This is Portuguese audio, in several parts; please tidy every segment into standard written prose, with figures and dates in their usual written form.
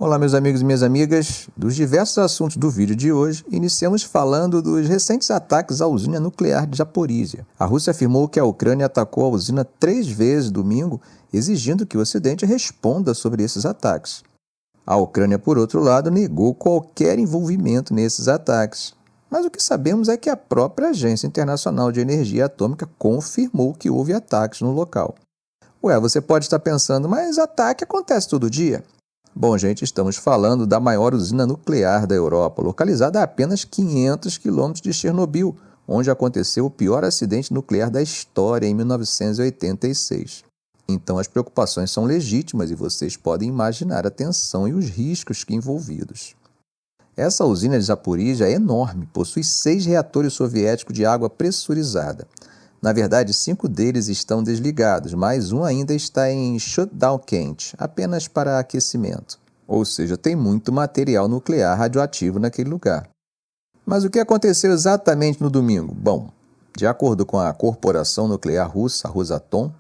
Olá, meus amigos e minhas amigas. Dos diversos assuntos do vídeo de hoje, iniciamos falando dos recentes ataques à usina nuclear de Zaporizhia. A Rússia afirmou que a Ucrânia atacou a usina 3 vezes domingo, exigindo que o Ocidente responda sobre esses ataques. A Ucrânia, por outro lado, negou qualquer envolvimento nesses ataques. Mas o que sabemos é que a própria Agência Internacional de Energia Atômica confirmou que houve ataques no local. Você pode estar pensando, mas ataque acontece todo dia? Bom, gente, estamos falando da maior usina nuclear da Europa, localizada a apenas 500 quilômetros de Chernobyl, onde aconteceu o pior acidente nuclear da história em 1986. Então, as preocupações são legítimas e vocês podem imaginar a tensão e os riscos envolvidos. Essa usina de Zaporizhia é enorme, possui 6 reatores soviéticos de água pressurizada. Na verdade, 5 deles estão desligados, mas um ainda está em shutdown quente, apenas para aquecimento. Ou seja, tem muito material nuclear radioativo naquele lugar. Mas o que aconteceu exatamente no domingo? Bom, de acordo com a corporação nuclear russa, a Rosatom,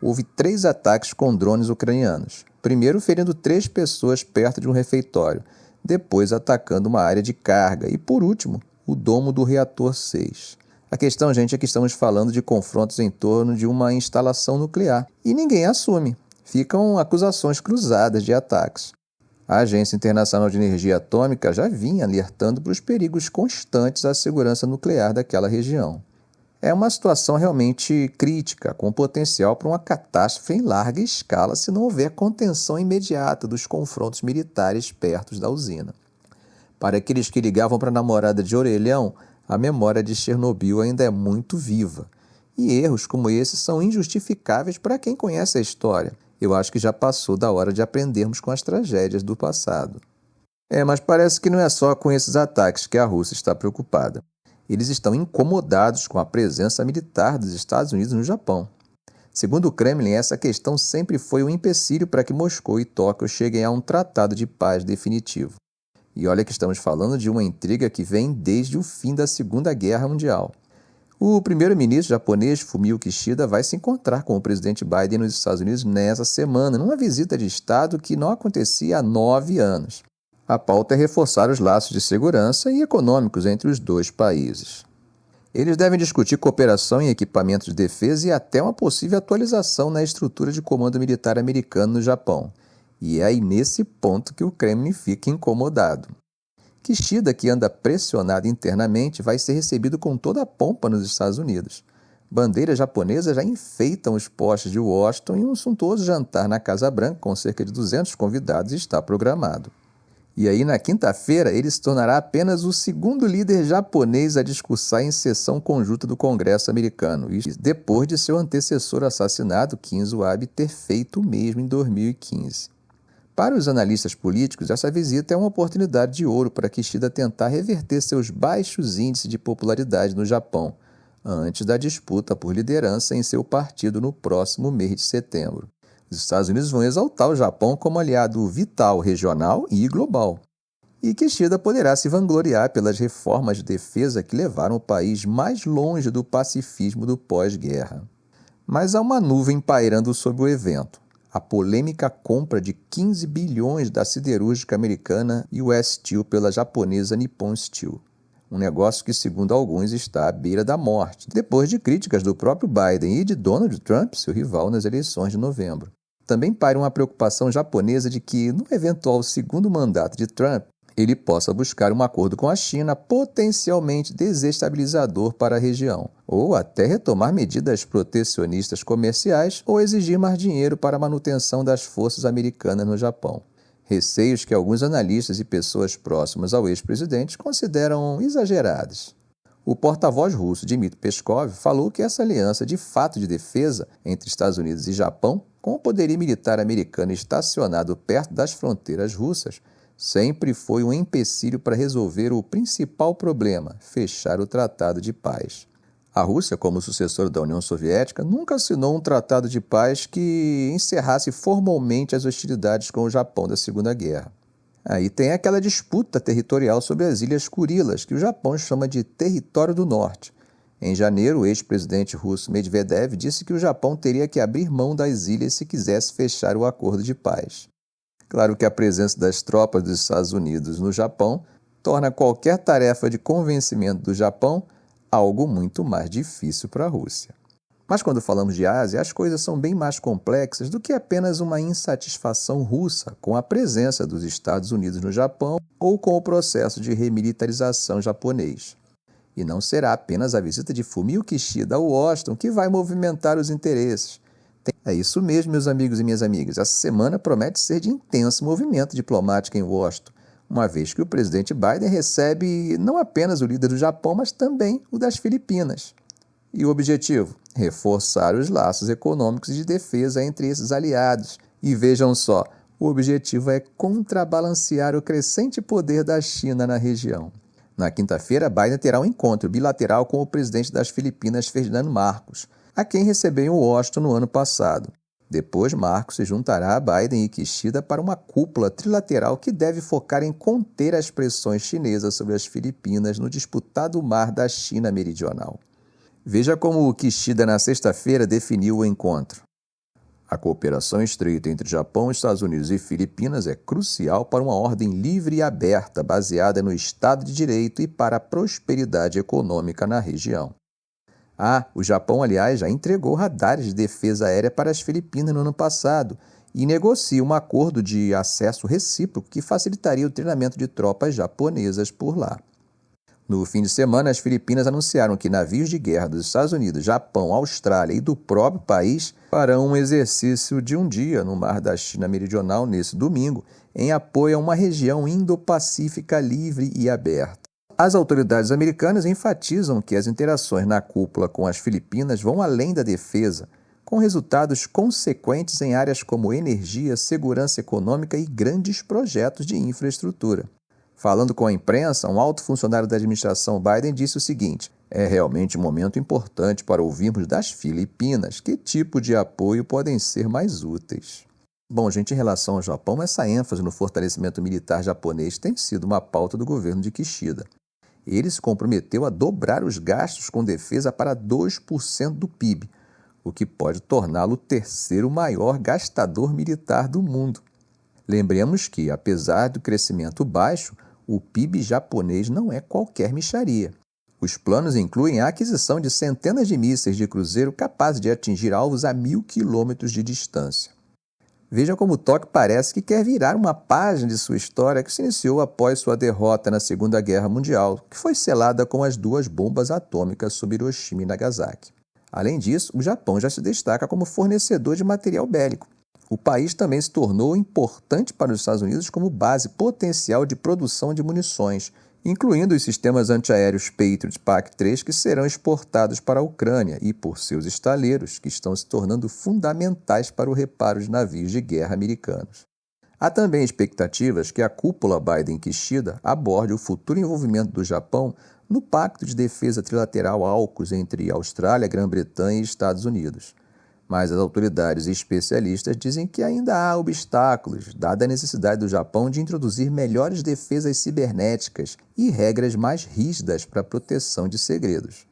houve 3 ataques com drones ucranianos. Primeiro ferindo 3 pessoas perto de um refeitório, depois atacando uma área de carga e, por último, o domo do reator 6. A questão, gente, é que estamos falando de confrontos em torno de uma instalação nuclear e ninguém assume. Ficam acusações cruzadas de ataques. A Agência Internacional de Energia Atômica já vinha alertando para os perigos constantes à segurança nuclear daquela região. É uma situação realmente crítica, com potencial para uma catástrofe em larga escala se não houver contenção imediata dos confrontos militares perto da usina. Para aqueles que ligavam para a namorada de orelhão, a memória de Chernobyl ainda é muito viva. E erros como esse são injustificáveis para quem conhece a história. Eu acho que já passou da hora de aprendermos com as tragédias do passado. Mas parece que não é só com esses ataques que a Rússia está preocupada. Eles estão incomodados com a presença militar dos Estados Unidos no Japão. Segundo o Kremlin, essa questão sempre foi um empecilho para que Moscou e Tóquio cheguem a um tratado de paz definitivo. E olha que estamos falando de uma intriga que vem desde o fim da Segunda Guerra Mundial. O primeiro-ministro japonês, Fumio Kishida, vai se encontrar com o presidente Biden nos Estados Unidos nessa semana, numa visita de Estado que não acontecia há 9 anos. A pauta é reforçar os laços de segurança e econômicos entre os dois países. Eles devem discutir cooperação em equipamentos de defesa e até uma possível atualização na estrutura de comando militar americano no Japão. E é aí nesse ponto que o Kremlin fica incomodado. Kishida, que anda pressionado internamente, vai ser recebido com toda a pompa nos Estados Unidos. Bandeiras japonesas já enfeitam os postes de Washington e um suntuoso jantar na Casa Branca com cerca de 200 convidados está programado. E aí, na quinta-feira, ele se tornará apenas o segundo líder japonês a discursar em sessão conjunta do Congresso americano, isso depois de seu antecessor assassinado, Shinzo Abe, ter feito o mesmo em 2015. Para os analistas políticos, essa visita é uma oportunidade de ouro para Kishida tentar reverter seus baixos índices de popularidade no Japão, antes da disputa por liderança em seu partido no próximo mês de setembro. Os Estados Unidos vão exaltar o Japão como aliado vital regional e global. E Kishida poderá se vangloriar pelas reformas de defesa que levaram o país mais longe do pacifismo do pós-guerra. Mas há uma nuvem pairando sobre o evento. A polêmica compra de 15 bilhões da siderúrgica americana US Steel pela japonesa Nippon Steel. Um negócio que, segundo alguns, está à beira da morte, depois de críticas do próprio Biden e de Donald Trump, seu rival nas eleições de novembro. Também paira uma preocupação japonesa de que, no eventual segundo mandato de Trump, ele possa buscar um acordo com a China potencialmente desestabilizador para a região, ou até retomar medidas protecionistas comerciais ou exigir mais dinheiro para a manutenção das forças americanas no Japão. Receios que alguns analistas e pessoas próximas ao ex-presidente consideram exagerados. O porta-voz russo Dmitry Peskov falou que essa aliança de fato de defesa entre Estados Unidos e Japão, com o poderio militar americano estacionado perto das fronteiras russas, sempre foi um empecilho para resolver o principal problema, fechar o Tratado de Paz. A Rússia, como sucessora da União Soviética, nunca assinou um tratado de paz que encerrasse formalmente as hostilidades com o Japão da Segunda Guerra. Aí tem aquela disputa territorial sobre as Ilhas Kurilas, que o Japão chama de Território do Norte. Em janeiro, o ex-presidente russo Medvedev disse que o Japão teria que abrir mão das ilhas se quisesse fechar o acordo de paz. Claro que a presença das tropas dos Estados Unidos no Japão torna qualquer tarefa de convencimento do Japão algo muito mais difícil para a Rússia. Mas quando falamos de Ásia, as coisas são bem mais complexas do que apenas uma insatisfação russa com a presença dos Estados Unidos no Japão ou com o processo de remilitarização japonês. E não será apenas a visita de Fumio Kishida a Washington que vai movimentar os interesses. É isso mesmo, meus amigos e minhas amigas. Essa semana promete ser de intenso movimento diplomático em Washington, uma vez que o presidente Biden recebe não apenas o líder do Japão, mas também o das Filipinas. E o objetivo? Reforçar os laços econômicos e de defesa entre esses aliados. E vejam só, o objetivo é contrabalancear o crescente poder da China na região. Na quinta-feira, Biden terá um encontro bilateral com o presidente das Filipinas, Ferdinand Marcos, a quem recebeu em Washington no ano passado. Depois, Marcos se juntará a Biden e Kishida para uma cúpula trilateral que deve focar em conter as pressões chinesas sobre as Filipinas no disputado mar da China Meridional. Veja como o Kishida, na sexta-feira, definiu o encontro. A cooperação estreita entre Japão, Estados Unidos e Filipinas é crucial para uma ordem livre e aberta, baseada no Estado de Direito e para a prosperidade econômica na região. O Japão, aliás, já entregou radares de defesa aérea para as Filipinas no ano passado e negocia um acordo de acesso recíproco que facilitaria o treinamento de tropas japonesas por lá. No fim de semana, as Filipinas anunciaram que navios de guerra dos Estados Unidos, Japão, Austrália e do próprio país farão um exercício de um dia no mar da China Meridional nesse domingo, em apoio a uma região indo-pacífica livre e aberta. As autoridades americanas enfatizam que as interações na cúpula com as Filipinas vão além da defesa, com resultados consequentes em áreas como energia, segurança econômica e grandes projetos de infraestrutura. Falando com a imprensa, um alto funcionário da administração Biden disse o seguinte: é realmente um momento importante para ouvirmos das Filipinas que tipo de apoio podem ser mais úteis. Bom, gente, em relação ao Japão, essa ênfase no fortalecimento militar japonês tem sido uma pauta do governo de Kishida. Ele se comprometeu a dobrar os gastos com defesa para 2% do PIB, o que pode torná-lo o terceiro maior gastador militar do mundo. Lembremos que, apesar do crescimento baixo, o PIB japonês não é qualquer mixaria. Os planos incluem a aquisição de centenas de mísseis de cruzeiro capazes de atingir alvos a 1.000 quilômetros de distância. Veja como Tóquio parece que quer virar uma página de sua história que se iniciou após sua derrota na Segunda Guerra Mundial, que foi selada com as 2 bombas atômicas sobre Hiroshima e Nagasaki. Além disso, o Japão já se destaca como fornecedor de material bélico. O país também se tornou importante para os Estados Unidos como base potencial de produção de munições, incluindo os sistemas antiaéreos Patriot PAC-3 que serão exportados para a Ucrânia e por seus estaleiros, que estão se tornando fundamentais para o reparo de navios de guerra americanos. Há também expectativas que a cúpula Biden-Kishida aborde o futuro envolvimento do Japão no Pacto de Defesa Trilateral AUKUS entre Austrália, Grã-Bretanha e Estados Unidos. Mas as autoridades e especialistas dizem que ainda há obstáculos, dada a necessidade do Japão de introduzir melhores defesas cibernéticas e regras mais rígidas para a proteção de segredos.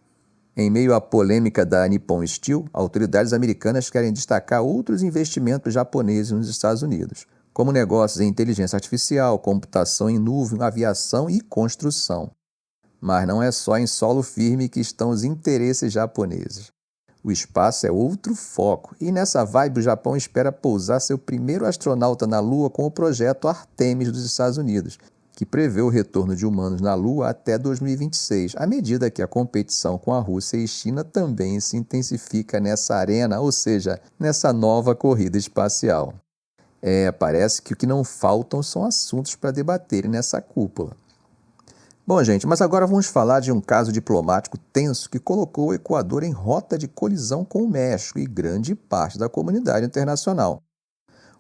Em meio à polêmica da Nippon Steel, autoridades americanas querem destacar outros investimentos japoneses nos Estados Unidos, como negócios em inteligência artificial, computação em nuvem, aviação e construção. Mas não é só em solo firme que estão os interesses japoneses. O espaço é outro foco, e nessa vibe o Japão espera pousar seu primeiro astronauta na Lua com o projeto Artemis dos Estados Unidos, que prevê o retorno de humanos na Lua até 2026, à medida que a competição com a Rússia e China também se intensifica nessa arena, ou seja, nessa nova corrida espacial. Parece que o que não faltam são assuntos para debaterem nessa cúpula. Bom, gente, mas agora vamos falar de um caso diplomático tenso que colocou o Equador em rota de colisão com o México e grande parte da comunidade internacional.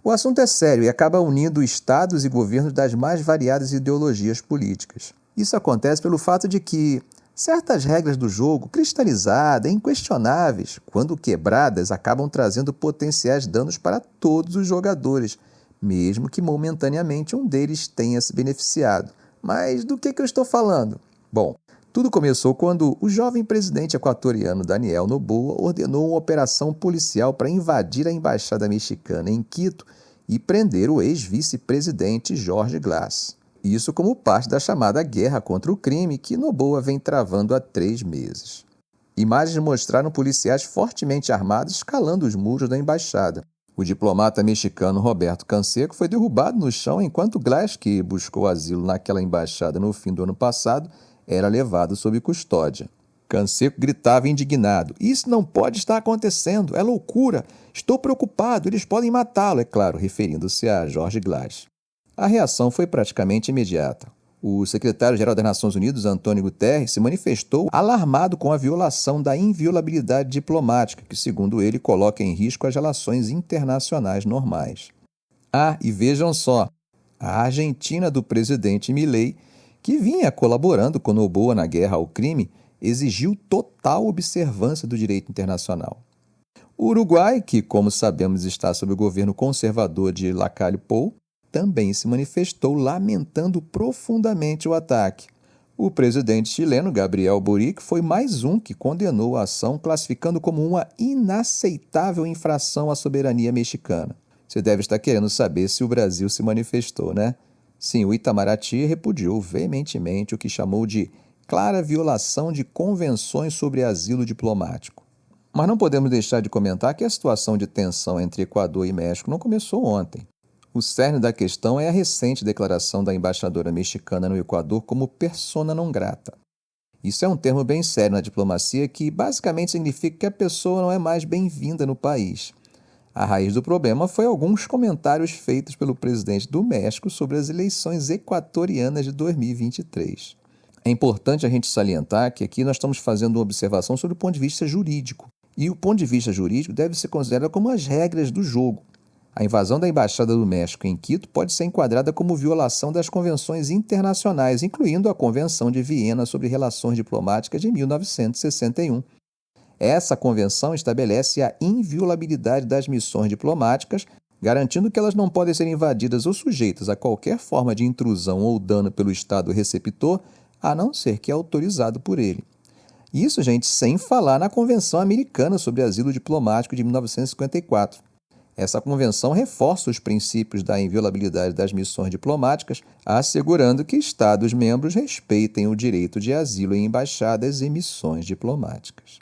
O assunto é sério e acaba unindo estados e governos das mais variadas ideologias políticas. Isso acontece pelo fato de que certas regras do jogo, cristalizadas e inquestionáveis, quando quebradas, acabam trazendo potenciais danos para todos os jogadores, mesmo que momentaneamente um deles tenha se beneficiado. Mas do que eu estou falando? Bom, tudo começou quando o jovem presidente equatoriano Daniel Noboa ordenou uma operação policial para invadir a embaixada mexicana em Quito e prender o ex-vice-presidente George Glass. Isso como parte da chamada guerra contra o crime que Noboa vem travando há 3 meses. Imagens mostraram policiais fortemente armados escalando os muros da embaixada. O diplomata mexicano Roberto Canseco foi derrubado no chão enquanto Glass, que buscou asilo naquela embaixada no fim do ano passado, era levado sob custódia. Canseco gritava indignado: "Isso não pode estar acontecendo, é loucura! Estou preocupado, eles podem matá-lo", é claro, referindo-se a George Glass. A reação foi praticamente imediata. O secretário-geral das Nações Unidas, Antônio Guterres, se manifestou alarmado com a violação da inviolabilidade diplomática, que, segundo ele, coloca em risco as relações internacionais normais. E vejam só, a Argentina do presidente Milei, que vinha colaborando com Noboa na guerra ao crime, exigiu total observância do direito internacional. O Uruguai, que, como sabemos, está sob o governo conservador de Lacalle Pou, também se manifestou lamentando profundamente o ataque. O presidente chileno, Gabriel Boric, foi mais um que condenou a ação, classificando como uma inaceitável infração à soberania mexicana. Você deve estar querendo saber se o Brasil se manifestou, né? Sim, o Itamaraty repudiou veementemente o que chamou de clara violação de convenções sobre asilo diplomático. Mas não podemos deixar de comentar que a situação de tensão entre Equador e México não começou ontem. O cerne da questão é a recente declaração da embaixadora mexicana no Equador como persona non grata. Isso é um termo bem sério na diplomacia que basicamente significa que a pessoa não é mais bem-vinda no país. A raiz do problema foi alguns comentários feitos pelo presidente do México sobre as eleições equatorianas de 2023. É importante a gente salientar que aqui nós estamos fazendo uma observação sobre o ponto de vista jurídico. E o ponto de vista jurídico deve ser considerado como as regras do jogo. A invasão da Embaixada do México em Quito pode ser enquadrada como violação das convenções internacionais, incluindo a Convenção de Viena sobre Relações Diplomáticas de 1961. Essa convenção estabelece a inviolabilidade das missões diplomáticas, garantindo que elas não podem ser invadidas ou sujeitas a qualquer forma de intrusão ou dano pelo Estado receptor, a não ser que é autorizado por ele. Isso, gente, sem falar na Convenção Americana sobre Asilo Diplomático de 1954. Essa convenção reforça os princípios da inviolabilidade das missões diplomáticas, assegurando que Estados-membros respeitem o direito de asilo em embaixadas e missões diplomáticas.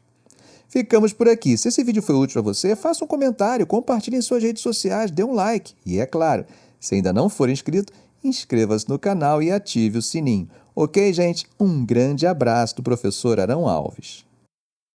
Ficamos por aqui. Se esse vídeo foi útil para você, faça um comentário, compartilhe em suas redes sociais, dê um like. E é claro, se ainda não for inscrito, inscreva-se no canal e ative o sininho. Ok, gente? Um grande abraço do professor Arão Alves.